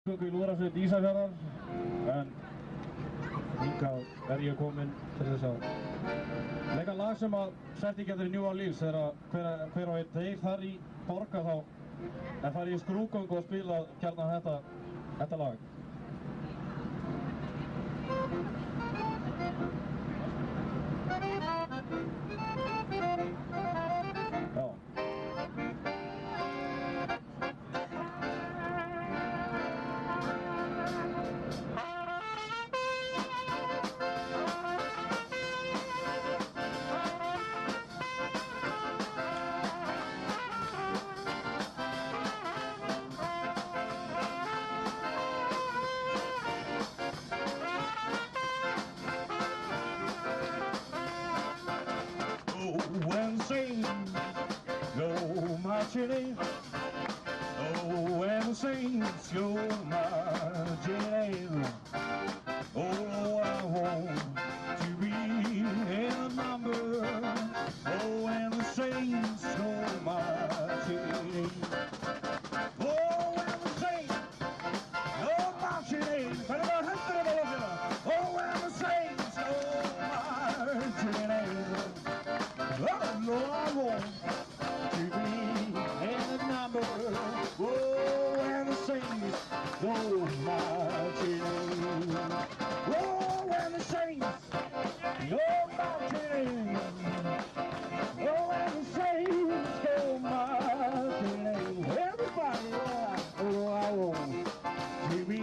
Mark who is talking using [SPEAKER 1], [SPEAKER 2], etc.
[SPEAKER 1] Göngu í Lúðrasveit Ísafjarðar, en hingað er ég kominn til þess að leika lag sem að setti getur í New Orleans þegar hver og einn þeir þar í borga þá en þar í skrúðgöngu og spila gjarnan þetta lag. Já. And sing, go marching in. Oh, and the saints go marching in. Oh, I want to be in the number. Oh, and the saints go marching in. Oh, and the saints go marching in. Oh, and the saints go marching in. Oh, Lord, I want to be in the number. Oh, and the saints go marching in. Oh, and the saints go marching in. Oh, and the saints go marching in. Everybody, oh, I want to be